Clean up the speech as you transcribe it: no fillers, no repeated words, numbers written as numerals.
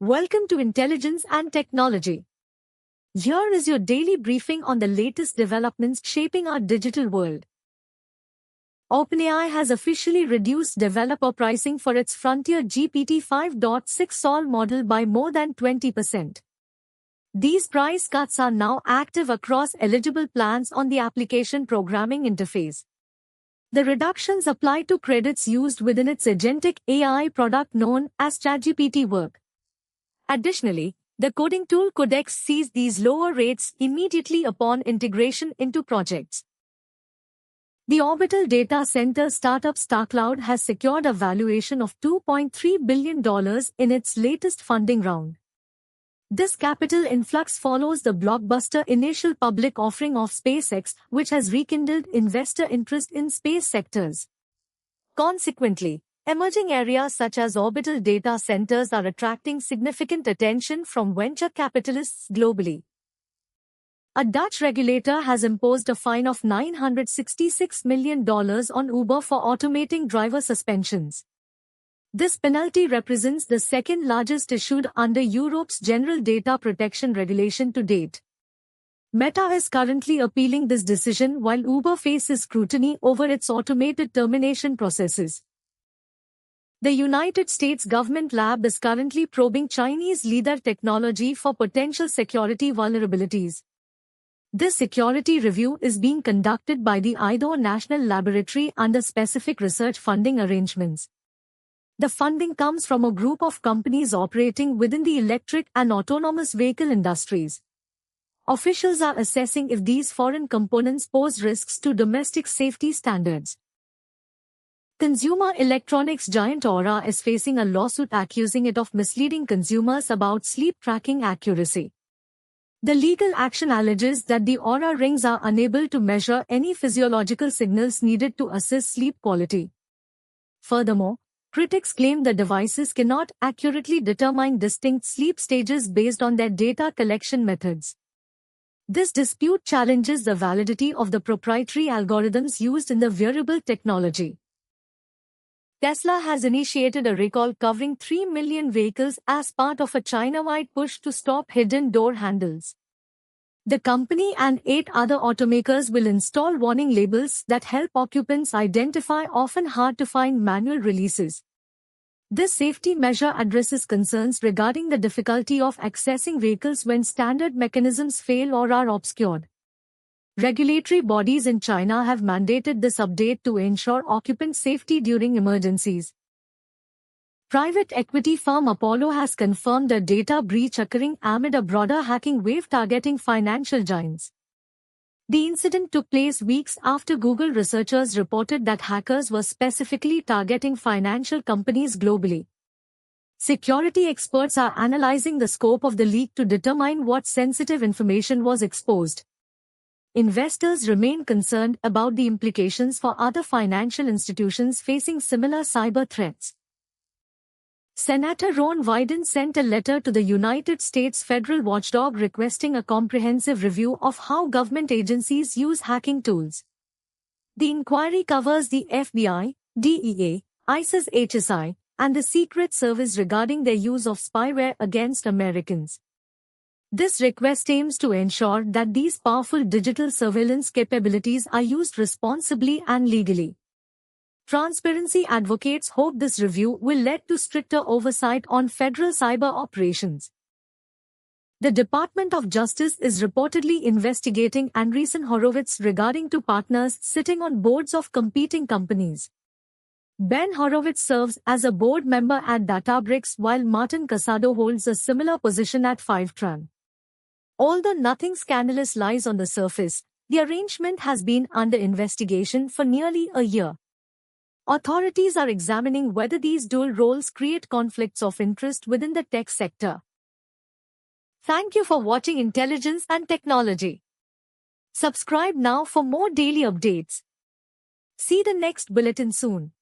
Welcome to Intelligence and Technology. Here is your daily briefing on the latest developments shaping our digital world. OpenAI has officially reduced developer pricing for its Frontier GPT-5.6 Sol model by more than 20%. These price cuts are now active across eligible plans on the application programming interface. The reductions apply to credits used within its agentic AI product known as ChatGPT Work. Additionally, the coding tool Codex sees these lower rates immediately upon integration into projects. The orbital data center startup StarCloud has secured a valuation of $2.3 billion in its latest funding round. This capital influx follows the blockbuster initial public offering of SpaceX, which has rekindled investor interest in space sectors. Consequently, emerging areas such as orbital data centers are attracting significant attention from venture capitalists globally. A Dutch regulator has imposed a fine of $966 million on Uber for automating driver suspensions. This penalty represents the second largest issued under Europe's General Data Protection Regulation to date. Meta is currently appealing this decision while Uber faces scrutiny over its automated termination processes. The United States government lab is currently probing Chinese LiDAR technology for potential security vulnerabilities. This security review is being conducted by the Idaho National Laboratory under specific research funding arrangements. The funding comes from a group of companies operating within the electric and autonomous vehicle industries. Officials are assessing if these foreign components pose risks to domestic safety standards. Consumer electronics giant Aura is facing a lawsuit accusing it of misleading consumers about sleep tracking accuracy. The legal action alleges that the Aura rings are unable to measure any physiological signals needed to assess sleep quality. Furthermore, critics claim the devices cannot accurately determine distinct sleep stages based on their data collection methods. This dispute challenges the validity of the proprietary algorithms used in the wearable technology. Tesla has initiated a recall covering 3 million vehicles as part of a China-wide push to stop hidden door handles. The company and 8 other automakers will install warning labels that help occupants identify often hard-to-find manual releases. This safety measure addresses concerns regarding the difficulty of accessing vehicles when standard mechanisms fail or are obscured. Regulatory bodies in China have mandated this update to ensure occupant safety during emergencies. Private equity firm Apollo has confirmed a data breach occurring amid a broader hacking wave targeting financial giants. The incident took place weeks after Google researchers reported that hackers were specifically targeting financial companies globally. Security experts are analyzing the scope of the leak to determine what sensitive information was exposed. Investors remain concerned about the implications for other financial institutions facing similar cyber threats. Senator Ron Wyden sent a letter to the United States federal watchdog requesting a comprehensive review of how government agencies use hacking tools. The inquiry covers the FBI, DEA, ISIS HSI, and the Secret Service regarding their use of spyware against Americans. This request aims to ensure that these powerful digital surveillance capabilities are used responsibly and legally. Transparency advocates hope this review will lead to stricter oversight on federal cyber operations. The Department of Justice is reportedly investigating Andreessen Horowitz regarding two partners sitting on boards of competing companies. Ben Horowitz serves as a board member at Databricks while Martin Casado holds a similar position at Fivetran. Although nothing scandalous lies on the surface, the arrangement has been under investigation for nearly a year. Authorities are examining whether these dual roles create conflicts of interest within the tech sector. Thank you for watching Intelligence and Technology. Subscribe now for more daily updates. See the next bulletin soon.